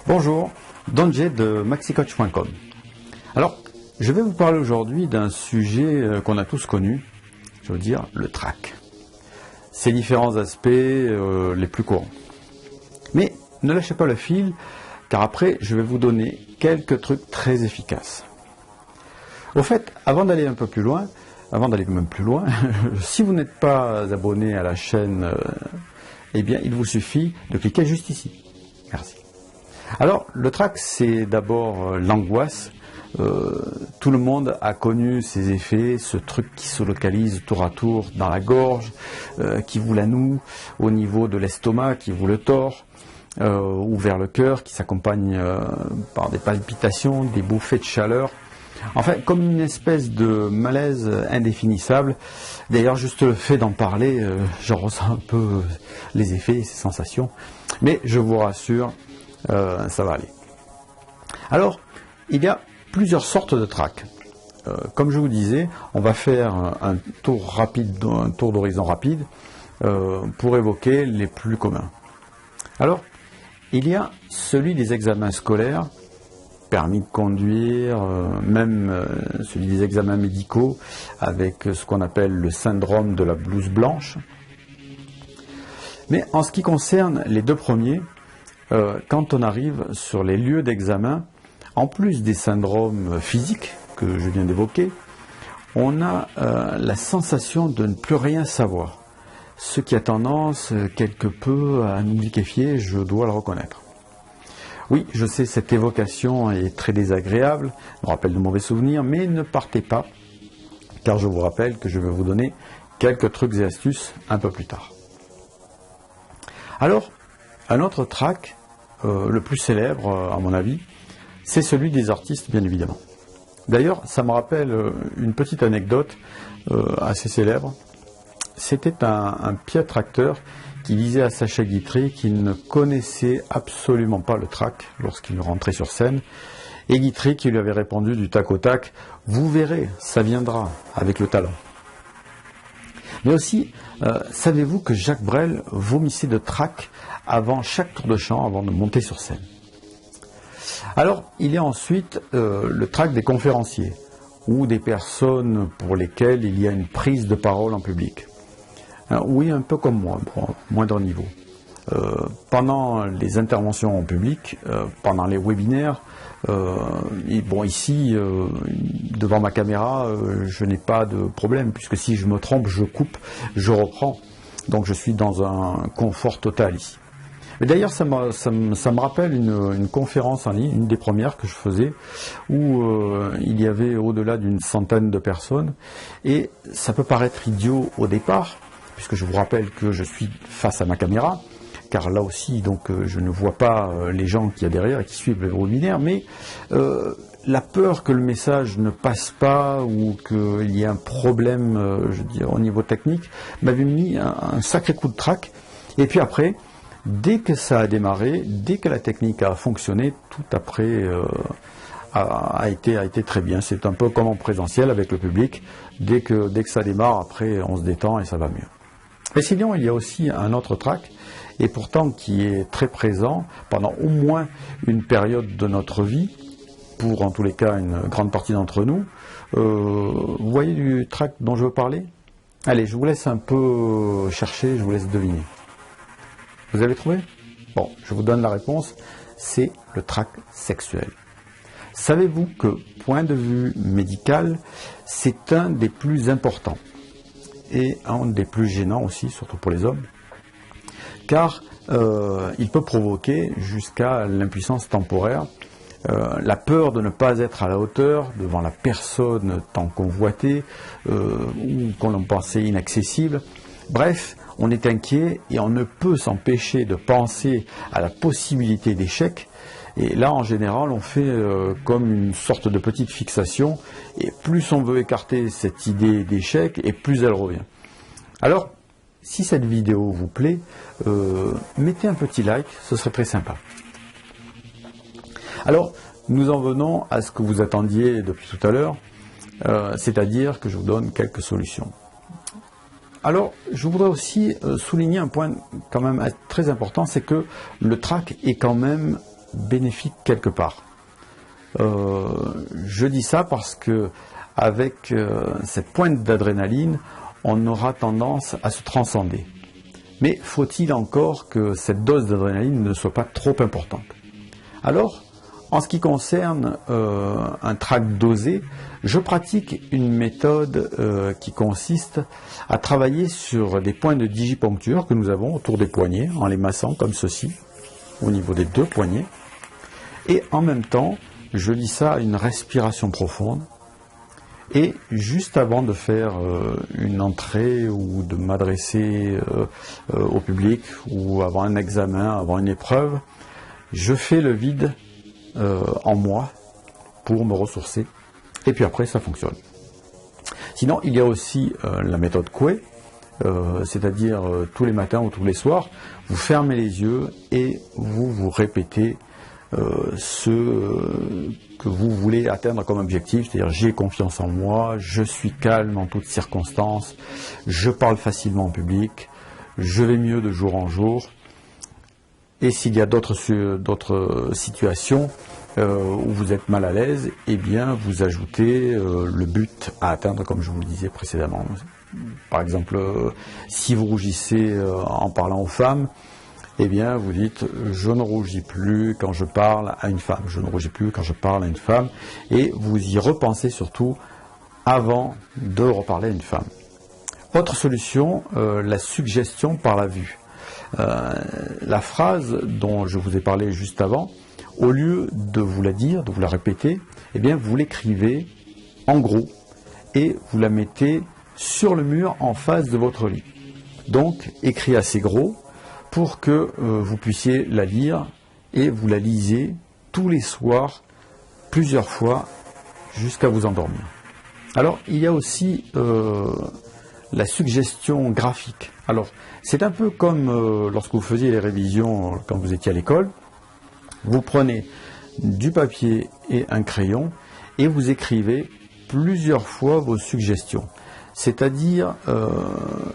Bonjour, Don J de maxicoach.com. Alors, je vais vous parler aujourd'hui d'un sujet qu'on a tous connu, je veux dire le trac. Ses différents aspects les plus courants. Mais ne lâchez pas le fil, car après je vais vous donner quelques trucs très efficaces. Au fait, avant d'aller un peu plus loin, avant d'aller même plus loin, si vous n'êtes pas abonné à la chaîne, eh bien il vous suffit de cliquer juste ici. Merci. Alors, le trac, c'est d'abord l'angoisse. Tout le monde a connu ces effets, ce truc qui se localise tour à tour dans la gorge, qui vous la noue, au niveau de l'estomac, qui vous le tord, ou vers le cœur, qui s'accompagne par des palpitations, des bouffées de chaleur. Enfin, comme une espèce de malaise indéfinissable. D'ailleurs, juste le fait d'en parler, j'en ressens un peu les effets, ces sensations. Mais je vous rassure, ça va aller. Alors, il y a plusieurs sortes de trac. Comme je vous disais, on va faire un tour rapide, un tour d'horizon rapide pour évoquer les plus communs. Alors, il y a celui des examens scolaires, permis de conduire, même celui des examens médicaux, avec ce qu'on appelle le syndrome de la blouse blanche. Mais en ce qui concerne les deux premiers, quand on arrive sur les lieux d'examen, en plus des syndromes physiques que je viens d'évoquer, on a la sensation de ne plus rien savoir. Ce qui a tendance quelque peu à nous liquéfier, je dois le reconnaître. Oui, je sais, cette évocation est très désagréable, me rappelle de mauvais souvenirs, mais ne partez pas, car je vous rappelle que je vais vous donner quelques trucs et astuces un peu plus tard. Alors, un autre trac, le plus célèbre à mon avis, c'est celui des artistes, bien évidemment. D'ailleurs, ça me rappelle une petite anecdote assez célèbre. C'était un piètre acteur qui disait à Sacha Guitry qu'il ne connaissait absolument pas le trac lorsqu'il rentrait sur scène. Et Guitry qui lui avait répondu du tac au tac, « Vous verrez, ça viendra avec le talent ». Mais aussi, savez-vous que Jacques Brel vomissait de trac avant chaque tour de chant, avant de monter sur scène? Alors, il y a ensuite le trac des conférenciers, ou des personnes pour lesquelles il y a une prise de parole en public. Alors, oui, un peu comme moi, bon, moindre niveau. Pendant les interventions en public, pendant les webinaires, et bon, ici, devant ma caméra, je n'ai pas de problème, puisque si je me trompe, je coupe, je reprends. Donc je suis dans un confort total ici. Mais d'ailleurs, ça me rappelle une conférence en ligne, une des premières que je faisais, où il y avait au-delà d'une centaine de personnes. Et ça peut paraître idiot au départ, puisque je vous rappelle que je suis face à ma caméra, car là aussi, donc, je ne vois pas les gens qu'il y a derrière et qui suivent le webinaire, mais la peur que le message ne passe pas ou qu'il y ait un problème, je veux dire, au niveau technique, m'avait mis un sacré coup de trac. Et puis après, dès que ça a démarré, dès que la technique a fonctionné, tout après a été très bien. C'est un peu comme en présentiel avec le public. Dès que ça démarre, après, on se détend et ça va mieux. Mais sinon, il y a aussi un autre trac, et pourtant qui est très présent pendant au moins une période de notre vie, pour en tous les cas une grande partie d'entre nous. Vous voyez du trac dont je veux parler? Allez, je vous laisse un peu chercher, je vous laisse deviner. Vous avez trouvé? Bon, je vous donne la réponse, c'est le trac sexuel. Savez-vous que, point de vue médical, c'est un des plus importants et un des plus gênants aussi, surtout pour les hommes, car il peut provoquer jusqu'à l'impuissance temporaire, la peur de ne pas être à la hauteur devant la personne tant convoitée ou qu'on pensait inaccessible. Bref, on est inquiet et on ne peut s'empêcher de penser à la possibilité d'échec. Et là, en général, on fait comme une sorte de petite fixation. Et plus on veut écarter cette idée d'échec, et plus elle revient. Alors, si cette vidéo vous plaît, mettez un petit like, ce serait très sympa. Alors, nous en venons à ce que vous attendiez depuis tout à l'heure, c'est-à-dire que je vous donne quelques solutions. Alors, je voudrais aussi souligner un point quand même très important, c'est que le trac est quand même bénéfique quelque part. Je dis ça parce que avec cette pointe d'adrénaline, on aura tendance à se transcender. Mais faut-il encore que cette dose d'adrénaline ne soit pas trop importante? Alors, en ce qui concerne un track dosé, je pratique une méthode qui consiste à travailler sur des points de digiponcture que nous avons autour des poignets, en les massant comme ceci, au niveau des deux poignets. Et en même temps, je lie ça à une respiration profonde. Et juste avant de faire une entrée ou de m'adresser au public, ou avant un examen, avant une épreuve, je fais le vide en moi pour me ressourcer. Et puis après, ça fonctionne. Sinon, il y a aussi la méthode Coué, c'est-à-dire tous les matins ou tous les soirs, vous fermez les yeux et vous répétez ce que vous voulez atteindre comme objectif, c'est-à-dire j'ai confiance en moi, je suis calme en toutes circonstances, je parle facilement en public, je vais mieux de jour en jour. Et s'il y a d'autres situations où vous êtes mal à l'aise, eh bien vous ajoutez le but à atteindre, comme je vous le disais précédemment. Par exemple, si vous rougissez en parlant aux femmes, eh bien vous dites je ne rougis plus quand je parle à une femme, je ne rougis plus quand je parle à une femme, et vous y repensez surtout avant de reparler à une femme. Autre solution, la suggestion par la vue. La phrase dont je vous ai parlé juste avant, au lieu de vous la dire, de vous la répéter, eh bien vous l'écrivez en gros et vous la mettez sur le mur en face de votre lit. Donc écrit assez gros pour que vous puissiez la lire, et vous la lisez tous les soirs, plusieurs fois, jusqu'à vous endormir. Alors il y a aussi la suggestion graphique. Alors, c'est un peu comme lorsque vous faisiez les révisions quand vous étiez à l'école. Vous prenez du papier et un crayon et vous écrivez plusieurs fois vos suggestions. C'est-à-dire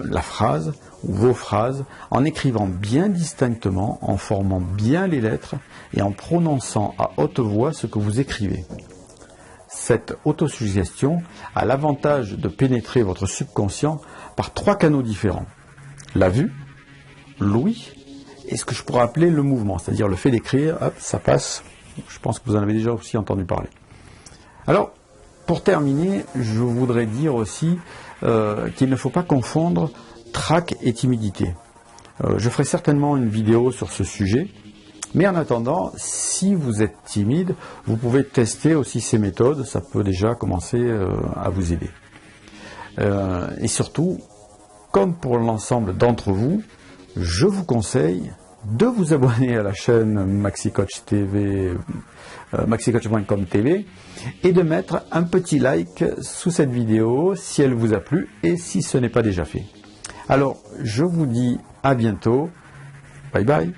la phrase ou vos phrases en écrivant bien distinctement, en formant bien les lettres et en prononçant à haute voix ce que vous écrivez. Cette autosuggestion a l'avantage de pénétrer votre subconscient par 3 canaux différents. La vue, l'ouïe et ce que je pourrais appeler le mouvement, c'est-à-dire le fait d'écrire, hop, ça passe. Je pense que vous en avez déjà aussi entendu parler. Alors, pour terminer, je voudrais dire aussi qu'il ne faut pas confondre trac et timidité. Je ferai certainement une vidéo sur ce sujet. Mais en attendant, si vous êtes timide, vous pouvez tester aussi ces méthodes, ça peut déjà commencer à vous aider. Et surtout, comme pour l'ensemble d'entre vous, je vous conseille de vous abonner à la chaîne MaxiCoach TV, maxicoach.com TV, et de mettre un petit like sous cette vidéo si elle vous a plu et si ce n'est pas déjà fait. Alors, je vous dis à bientôt. Bye bye.